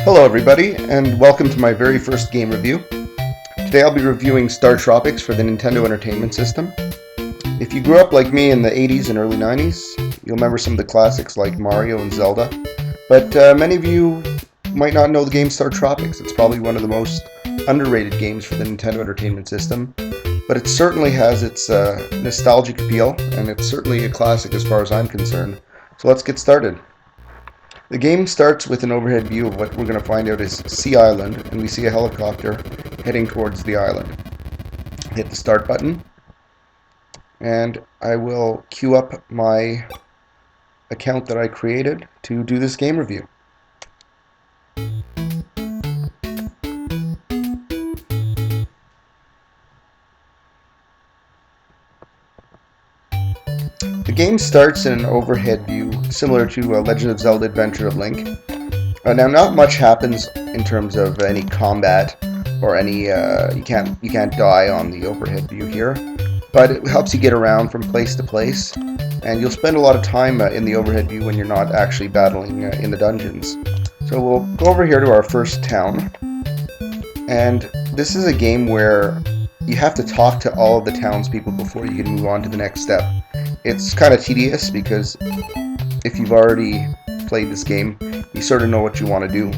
Hello everybody, and welcome to my very first game review. Today I'll be reviewing Startropics for the Nintendo Entertainment System. If you grew up like me in the 80s and early 90s, you'll remember some of the classics like Mario and Zelda, but many of you might not know the game Startropics. It's probably one of the most underrated games for the Nintendo Entertainment System, but it certainly has its nostalgic appeal, and it's certainly a classic as far as I'm concerned. So let's get started. The game starts with an overhead view of what we're going to find out is Sea Island, and we see a helicopter heading towards the island. Hit the start button, and I will queue up my account that I created to do this game review. The game starts in an overhead view similar to Legend of Zelda Adventure of Link. Now, not much happens in terms of any combat or any you can't die on the overhead view here, but it helps you get around from place to place, and you'll spend a lot of time in the overhead view when you're not actually battling in the dungeons. So we'll go over here to our first town, and this is a game where you have to talk to all of the townspeople before you can move on to the next step. It's kind of tedious because if you've already played this game, you sort of know what you want to do,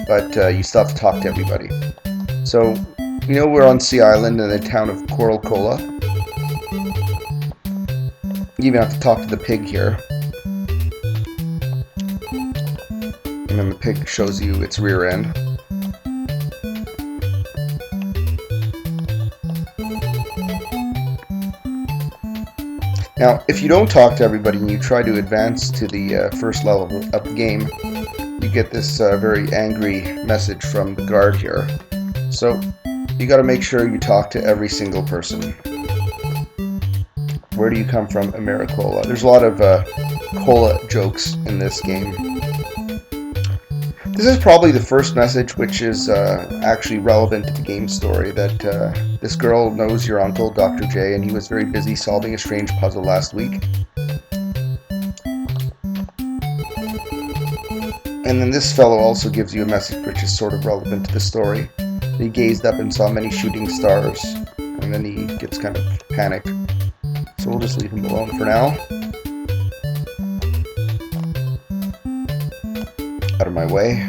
but you still have to talk to everybody. So, you know, we're on Sea Island in the town of Coral Cola. You even have to talk to the pig here. And then the pig shows you its rear end. Now, if you don't talk to everybody and you try to advance to the first level of the game, you get this very angry message from the guard here. So, you gotta make sure you talk to every single person. Where do you come from, Americola? There's a lot of cola jokes in this game. This is probably the first message which is actually relevant to the game story, that this girl knows your uncle, Dr. J, and he was very busy solving a strange puzzle last week. And then this fellow also gives you a message which is sort of relevant to the story. He gazed up and saw many shooting stars, and then he gets kind of panicked. So we'll just leave him alone for now. Out of my way.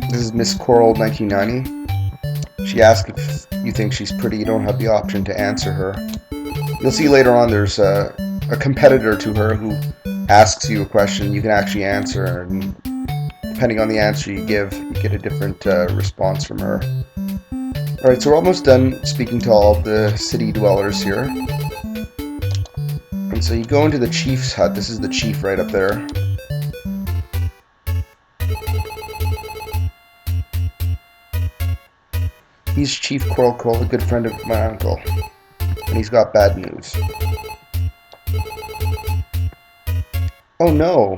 This is Miss Coral 1990. She asks if you think she's pretty. You don't have the option to answer her. You'll see later on there's a competitor to her who asks you a question you can actually answer, and depending on the answer you give, you get a different response from her. Alright, so we're almost done speaking to all of the city dwellers here. And so you go into the chief's hut. This is the chief right up there. He's Chief Coral Cole, a good friend of my uncle. And he's got bad news. Oh no!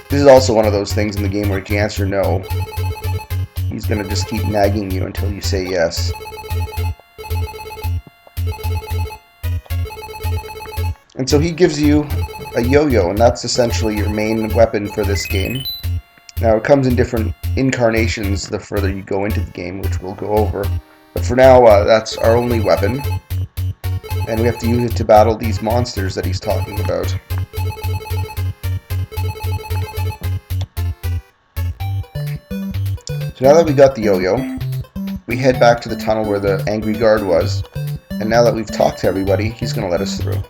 This is also one of those things in the game where if you answer no, he's gonna just keep nagging you until you say yes. And so he gives you a yo-yo, and that's essentially your main weapon for this game. Now it comes in different incarnations the further you go into the game, which we'll go over. But for now, that's our only weapon. And we have to use it to battle these monsters that he's talking about. So now that we got the yo-yo, we head back to the tunnel where the angry guard was, and now that we've talked to everybody, he's going to let us through.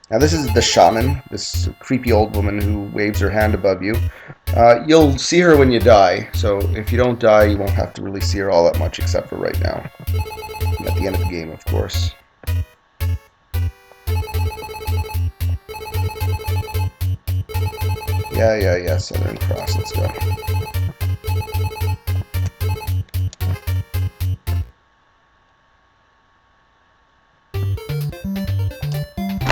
Now this is the shaman, this creepy old woman who waves her hand above you. You'll see her when you die, so if you don't die, you won't have to really see her all that much except for right now. And at the end of the game, of course. Yeah, Southern Cross, let's go.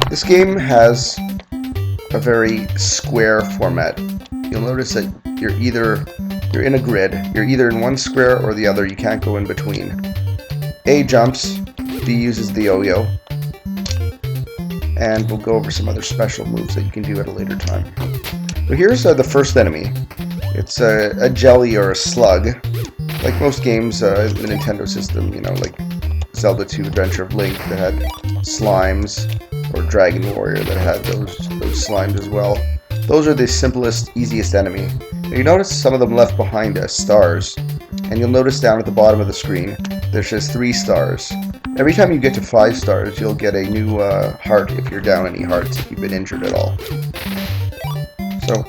This game has a very square format. You'll notice that you're in a grid. You're either in one square or the other. You can't go in between. A jumps, B uses the yo-yo, and we'll go over some other special moves that you can do at a later time. So here's the first enemy. It's a jelly or a slug. Like most games in the Nintendo system, you know, like Zelda 2 Adventure of Link that had slimes, or Dragon Warrior that had those slimes as well. Those are the simplest, easiest enemy. Now you notice some of them left behind as stars, and you'll notice down at the bottom of the screen there's just 3 stars. Every time you get to 5 stars, you'll get a new heart if you're down any hearts, if you've been injured at all. So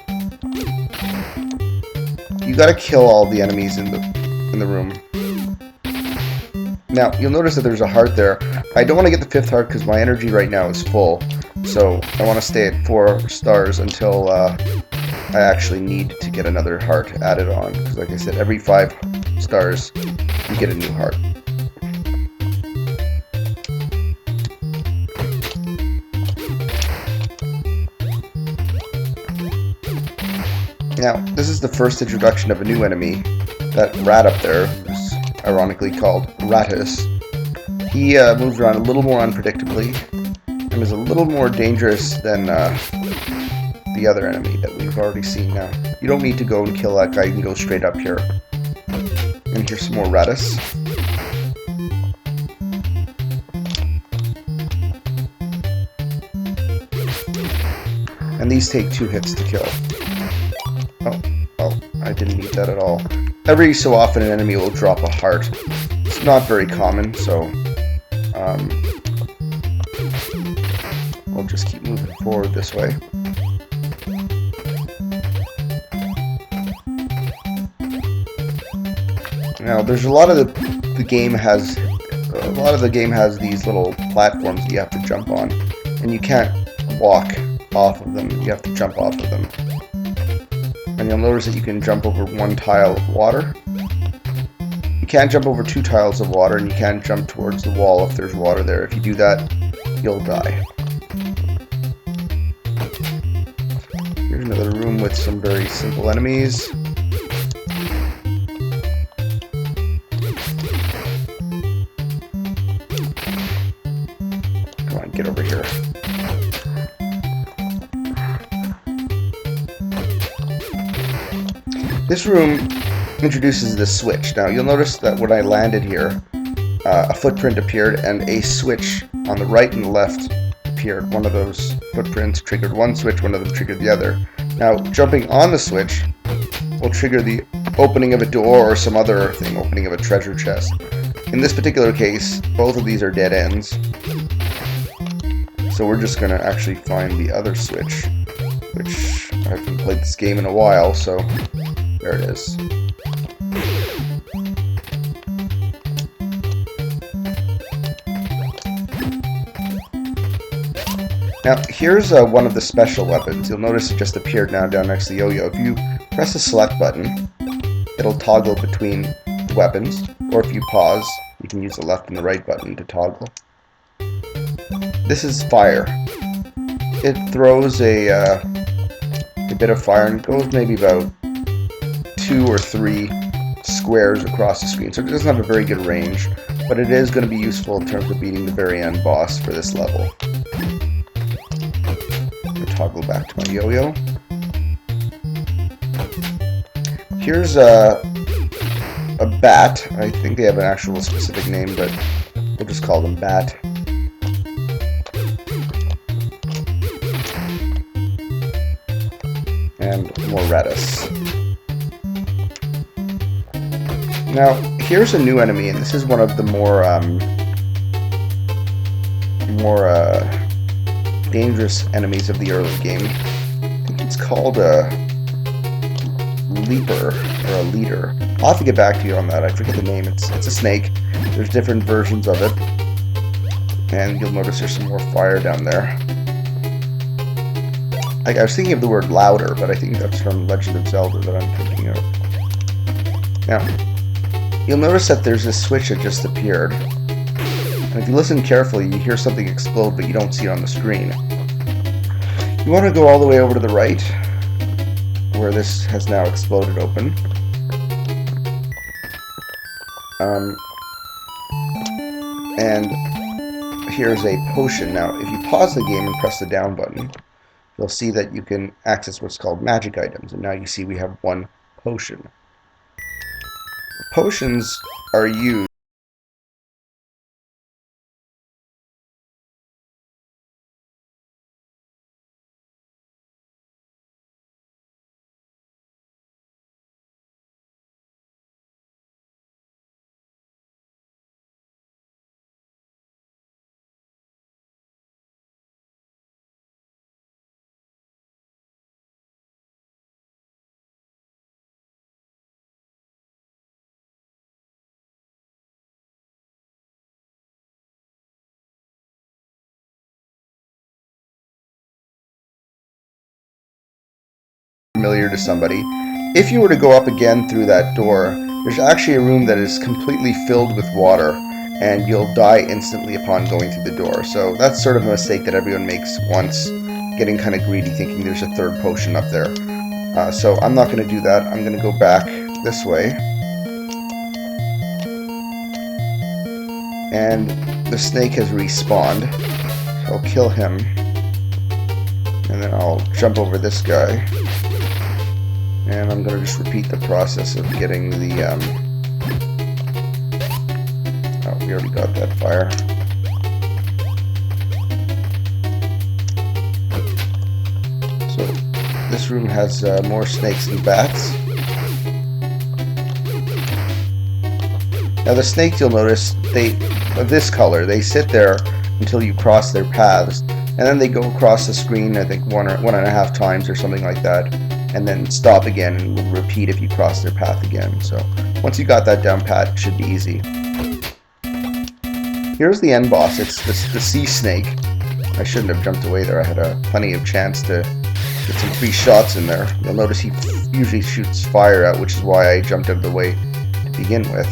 you gotta kill all the enemies in the room. Now, you'll notice that there's a heart there. I don't want to get the 5th heart because my energy right now is full. So I want to stay at 4 stars until I actually need to get another heart added on. Because like I said, every 5 stars, you get a new heart. Now, this is the first introduction of a new enemy. That rat up there, who's ironically called Ratus. He moves around a little more unpredictably and is a little more dangerous than the other enemy that we've already seen now. You don't need to go and kill that guy, you can go straight up here. And here's some more Ratus. And these take 2 hits to kill. Oh, I didn't need that at all. Every so often an enemy will drop a heart. It's not very common, so we'll just keep moving forward this way. Now, there's a lot of the game has these little platforms that you have to jump on, and you can't walk off of them. You have to jump off of them. And you'll notice that you can jump over 1 tile of water. You can't jump over 2 tiles of water, and you can't jump towards the wall if there's water there. If you do that, you'll die. Here's another room with some very simple enemies. Come on, get over here. This room introduces the switch. Now, you'll notice that when I landed here, a footprint appeared and a switch on the right and the left appeared. One of those footprints triggered one switch, one of them triggered the other. Now, jumping on the switch will trigger the opening of a door or some other thing, opening of a treasure chest. In this particular case, both of these are dead ends. So we're just going to actually find the other switch, which I haven't played this game in a while, so there it is. Now, here's one of the special weapons. You'll notice it just appeared now down next to the yo-yo. If you press the select button, it'll toggle between the weapons, or if you pause, you can use the left and the right button to toggle. This is fire. It throws a bit of fire and goes maybe about 2 or 3 squares across the screen, so it doesn't have a very good range, but it is going to be useful in terms of beating the very end boss for this level. I'm going to toggle back to my yo-yo. Here's a bat. I think they have an actual specific name, but we'll just call them bat. And more Ratus. Now, here's a new enemy, and this is one of the more dangerous enemies of the early game. I think it's called a leaper, or a leader. I'll have to get back to you on that. I forget the name. It's a snake. There's different versions of it. And you'll notice there's some more fire down there. I was thinking of the word louder, but I think that's from Legend of Zelda that I'm thinking of. Now, you'll notice that there's this switch that just appeared. And if you listen carefully, you hear something explode, but you don't see it on the screen. You want to go all the way over to the right, where this has now exploded open. And here's a potion. Now, if you pause the game and press the down button, you'll see that you can access what's called magic items. And now you see we have one potion. Potions are used familiar to somebody. If you were to go up again through that door, there's actually a room that is completely filled with water, and you'll die instantly upon going through the door. So that's sort of a mistake that everyone makes once, getting kind of greedy, thinking there's a third potion up there. So I'm not going to do that. I'm going to go back this way. And the snake has respawned. So I'll kill him. And then I'll jump over this guy. And I'm going to just repeat the process of getting the, oh, we already got that fire. So, this room has more snakes and bats. Now the snakes, you'll notice, of this color, they sit there until you cross their paths. And then they go across the screen, I think, one and a half times or something like that. And then stop again and will repeat if you cross their path again. So once you got that down pat, it should be easy. Here's the end boss. It's the sea snake. I shouldn't have jumped away there. I had plenty of chance to get some free shots in there. You'll notice he usually shoots fire out, which is why I jumped out of the way to begin with.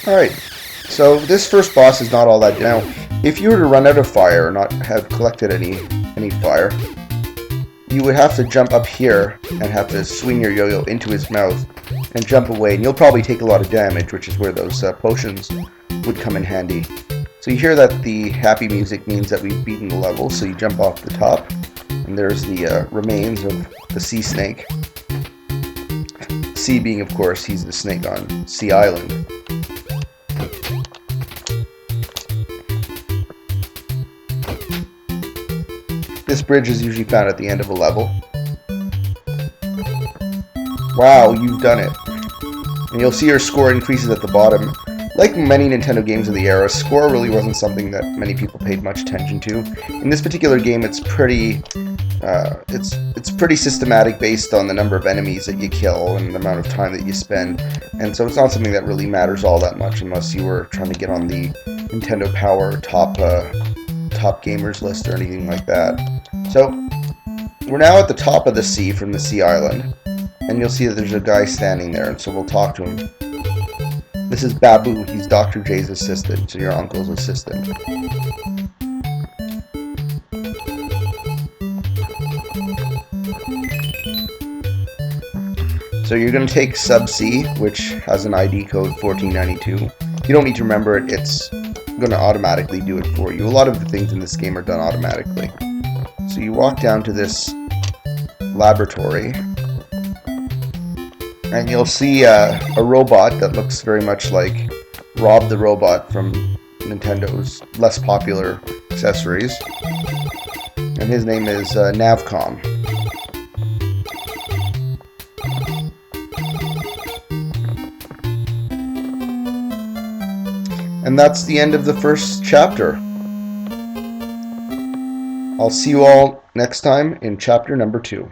Alright, so this first boss is not all that. Now, if you were to run out of fire or not have collected any fire, you would have to jump up here and have to swing your yo-yo into his mouth and jump away, and you'll probably take a lot of damage, which is where those potions would come in handy. So you hear that the happy music means that we've beaten the level, so you jump off the top, and there's the remains of the sea snake. Sea being, of course, he's the snake on Sea Island. This bridge is usually found at the end of a level. Wow, you've done it. And you'll see your score increases at the bottom. Like many Nintendo games of the era, score really wasn't something that many people paid much attention to. In this particular game, it's pretty systematic based on the number of enemies that you kill and the amount of time that you spend. And so it's not something that really matters all that much unless you were trying to get on the Nintendo Power top gamers list or anything like that. So we're now at the top of the sea from the Sea Island, and you'll see that there's a guy standing there, and so we'll talk to him. This is Babu. He's Dr. J's assistant, so your uncle's assistant. So you're going to take Sub C, which has an ID code 1492. You don't need to remember it. It's going to automatically do it for you. A lot of the things in this game are done automatically. So you walk down to this laboratory, and you'll see a robot that looks very much like Rob the Robot from Nintendo's less popular accessories. And his name is Navcom. And that's the end of the first chapter. I'll see you all next time in chapter number 2.